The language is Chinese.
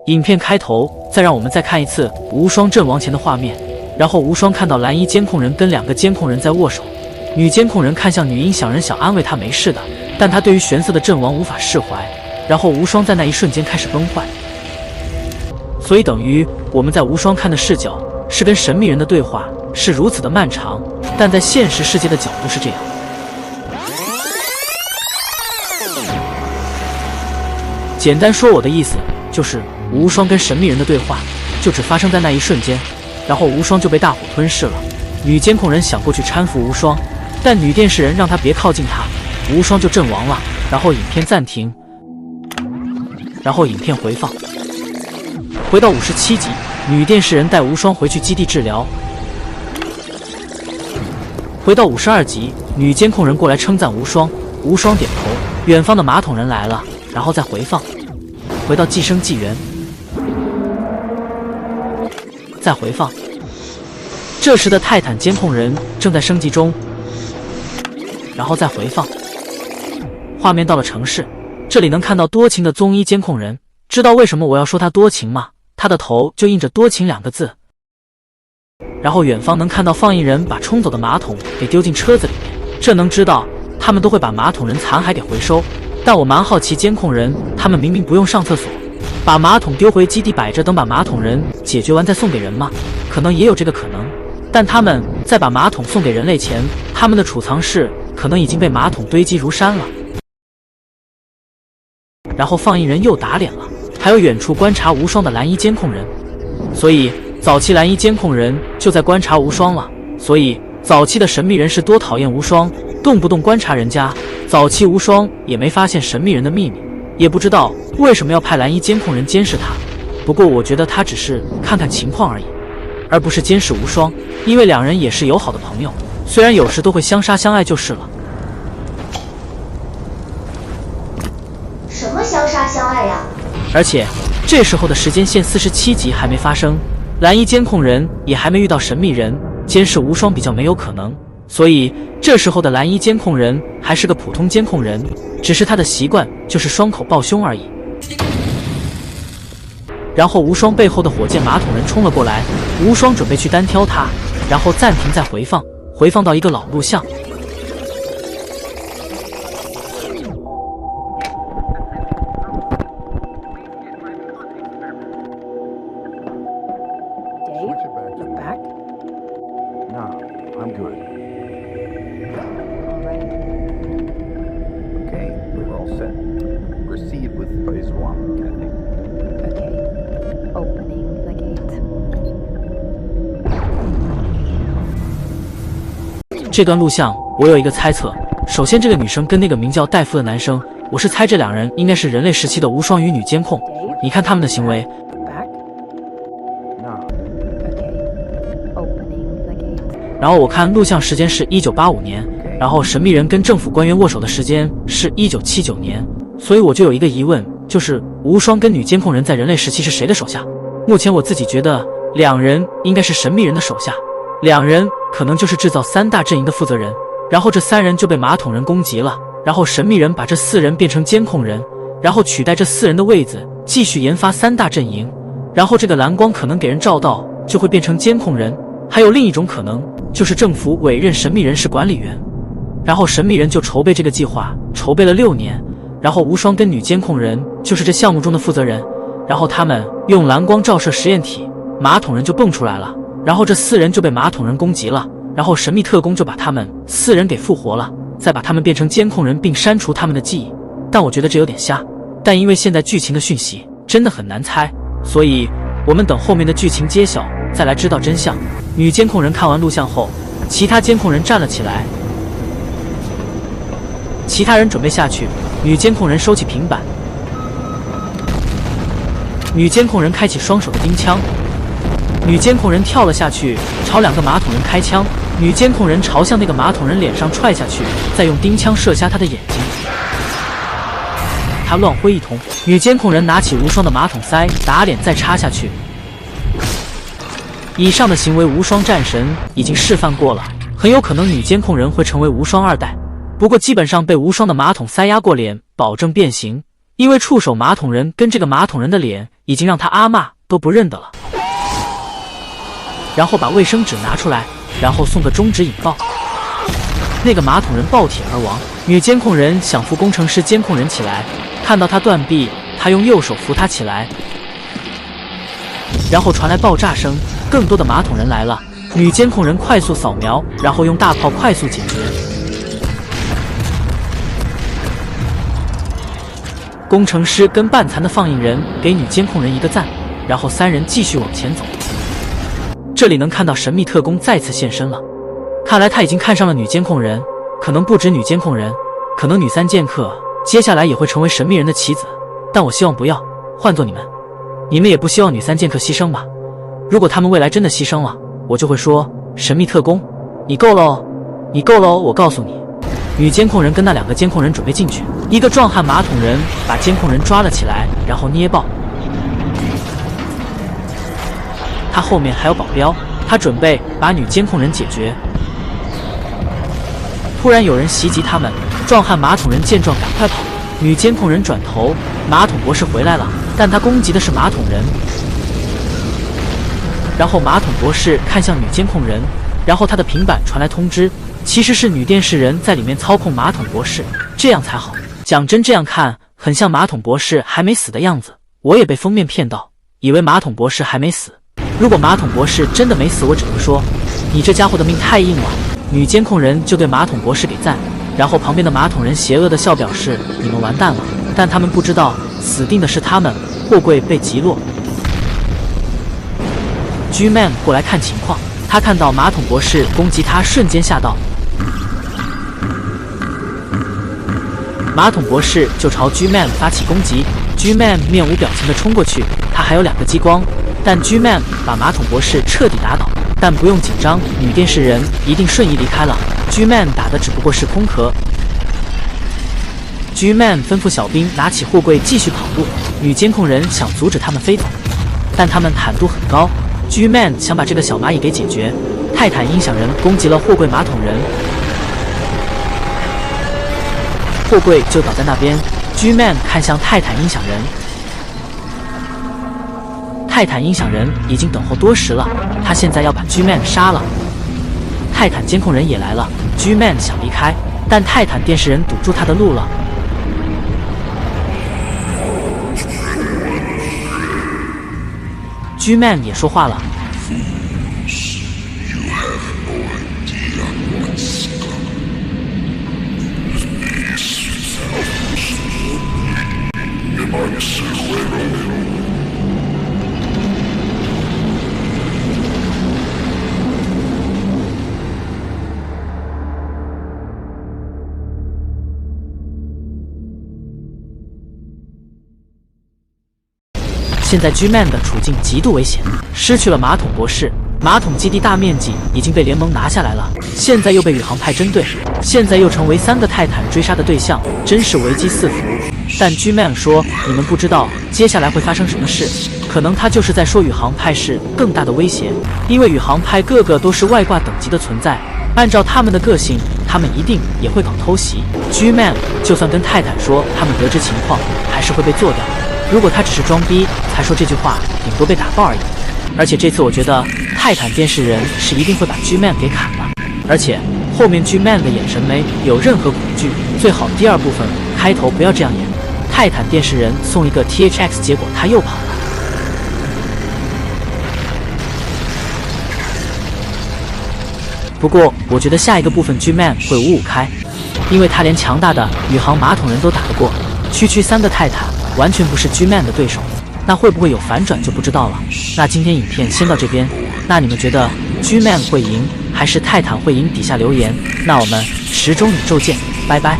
影片开头再让我们再看一次无双阵亡前的画面，然后无双看到蓝衣监控人跟2个监控人在握手，女监控人看向女音响人想安慰她没事的，但她对于玄色的阵亡无法释怀，然后无双在那一瞬间开始崩坏。所以等于我们在无双看的视角是跟神秘人的对话是如此的漫长，但在现实世界的角度是这样。简单说我的意思就是无双跟神秘人的对话就只发生在那一瞬间，然后无双就被大火吞噬了。女监控人想过去搀扶无双，但女电视人让她别靠近她，无双就阵亡了。然后影片暂停，然后影片回放，回到57集，女电视人带无双回去基地治疗。回到52集，女监控人过来称赞无双，无双点头。远方的马桶人来了，然后再回放，回到寄生纪元，再回放。这时的泰坦监控人正在升级中，然后再回放。画面到了城市，这里能看到多情的宗一监控人。知道为什么我要说他多情吗？他的头就印着多情2个字。然后远方能看到放映人把冲走的马桶给丢进车子里面，这能知道他们都会把马桶人残骸给回收。但我蛮好奇监控人他们明明不用上厕所，把马桶丢回基地摆着，等把马桶人解决完再送给人吗？可能也有这个可能，但他们在把马桶送给人类前，他们的储藏室可能已经被马桶堆积如山了。然后放映人又打脸了，还有远处观察无双的蓝衣监控人，所以早期蓝衣监控人就在观察无双了。所以早期的神秘人是多讨厌无双，动不动观察人家。早期无双也没发现神秘人的秘密，也不知道为什么要派蓝衣监控人监视他。不过我觉得他只是看看情况而已，而不是监视无双，因为2人也是友好的朋友，虽然有时都会相杀相爱就是了。什么相杀相爱呀？而且这时候的时间线47集还没发生，蓝衣监控人也还没遇到神秘人，监视无双比较没有可能。所以这时候的蓝衣监控人还是个普通监控人，只是他的习惯就是双口抱胸而已。然后无双背后的火箭马桶人冲了过来，无双准备去单挑他，然后暂停再回放，回放到一个老录像。这段录像我有一个猜测，首先这个女生跟那个名叫戴夫的男生，我是猜这2人应该是人类时期的无双与女监控。你看他们的行为，然后我看录像时间是1985年，然后神秘人跟政府官员握手的时间是1979年，所以我就有一个疑问，就是无双跟女监控人在人类时期是谁的手下？目前我自己觉得2人应该是神秘人的手下，2人可能就是制造3大阵营的负责人，然后这3人就被马桶人攻击了，然后神秘人把这4人变成监控人，然后取代这4人的位子，继续研发3大阵营，然后这个蓝光可能给人照到就会变成监控人。还有另一种可能，就是政府委任神秘人是管理员，然后神秘人就筹备这个计划，筹备了6年，然后无双跟女监控人就是这项目中的负责人，然后他们用蓝光照射实验体，马桶人就蹦出来了，然后这4人就被马桶人攻击了，然后神秘特工就把他们4人给复活了，再把他们变成监控人并删除他们的记忆。但我觉得这有点瞎，但因为现在剧情的讯息真的很难猜，所以我们等后面的剧情揭晓再来知道真相。女监控人看完录像后，其他监控人站了起来，其他人准备下去，女监控人收起平板，女监控人开启双手的钉枪，女监控人跳了下去，朝2个马桶人开枪，女监控人朝向那个马桶人脸上踹下去，再用钉枪射瞎他的眼睛。他乱挥一通，女监控人拿起无双的马桶塞打脸再插下去。以上的行为无双战神已经示范过了，很有可能女监控人会成为无双2代，不过基本上被无双的马桶塞压过脸，保证变形，因为触手马桶人跟这个马桶人的脸已经让他阿嬷都不认得了。然后把卫生纸拿出来，然后送个中指引爆。那个马桶人爆体而亡。女监控人想扶工程师监控人起来，看到他断臂，他用右手扶他起来。然后传来爆炸声，更多的马桶人来了。女监控人快速扫描，然后用大炮快速解决。工程师跟半残的放映人给女监控人一个赞，然后三人继续往前走。这里能看到神秘特工再次现身了，看来他已经看上了女监控人，可能不止女监控人，可能女三剑客接下来也会成为神秘人的棋子，但我希望不要。换做你们也不希望女三剑客牺牲吧？如果他们未来真的牺牲了，我就会说神秘特工，你够了哦，你够了哦！我告诉你，女监控人跟那2个监控人准备进去，一个壮汉马桶人把监控人抓了起来，然后捏爆。他后面还有保镖，他准备把女监控人解决。突然有人袭击他们，壮汉马桶人见状赶快跑，女监控人转头，马桶博士回来了，但他攻击的是马桶人。然后马桶博士看向女监控人，然后他的平板传来通知，其实是女电视人在里面操控马桶博士，这样才好。讲真，这样看很像马桶博士还没死的样子，我也被封面骗到，以为马桶博士还没死。如果马桶博士真的没死，我只能说，你这家伙的命太硬了。女监控人就对马桶博士给赞，然后旁边的马桶人邪恶的笑，表示你们完蛋了。但他们不知道，死定的是他们，货柜被击落。G-Man 过来看情况，他看到马桶博士攻击他，瞬间吓到。马桶博士就朝 G-Man 发起攻击 ，G-Man 面无表情的冲过去，他还有2个激光，但 G-Man 把马桶博士彻底打倒。但不用紧张，女电视人一定瞬移离开了。G-Man 打的只不过是空壳。G-Man 吩咐小兵拿起货柜继续跑路，女监控人想阻止他们飞走，但他们坦度很高。G-Man 想把这个小蚂蚁给解决。泰坦音响人攻击了货柜马桶人，货柜就倒在那边。G-Man 看向泰坦音响人，泰坦音响人已经等候多时了，他现在要把 G-Man 杀了。泰坦监控人也来了 ，G-Man 想离开，但泰坦电视人堵住他的路了。G-Man 也说话了。现在 G-Man 的处境极度危险，失去了马桶博士，马桶基地大面积已经被联盟拿下来了，现在又被宇航派针对，现在又成为3个泰坦追杀的对象，真是危机四伏。但 G-Man 说，你们不知道接下来会发生什么事，可能他就是在说宇航派是更大的威胁，因为宇航派个个都是外挂等级的存在，按照他们的个性，他们一定也会搞偷袭。G-Man 就算跟泰坦说他们得知情况，还是会被做掉。如果他只是装逼才说这句话，顶多被打爆而已。而且这次我觉得泰坦电视人是一定会把 G-Man 给砍了，而且后面 G-Man 的眼神没有任何恐惧，最好第2部分开头不要这样演。泰坦电视人送一个 THX， 结果他又跑了。不过我觉得下一个部分 G-Man 会5-5开，因为他连强大的宇航马桶人都打得过，区3个泰坦完全不是 G-Man 的对手，那会不会有反转就不知道了。那今天影片先到这边，那你们觉得 G-Man 会赢还是泰坦会赢？底下留言。那我们10周宇宙见，拜拜。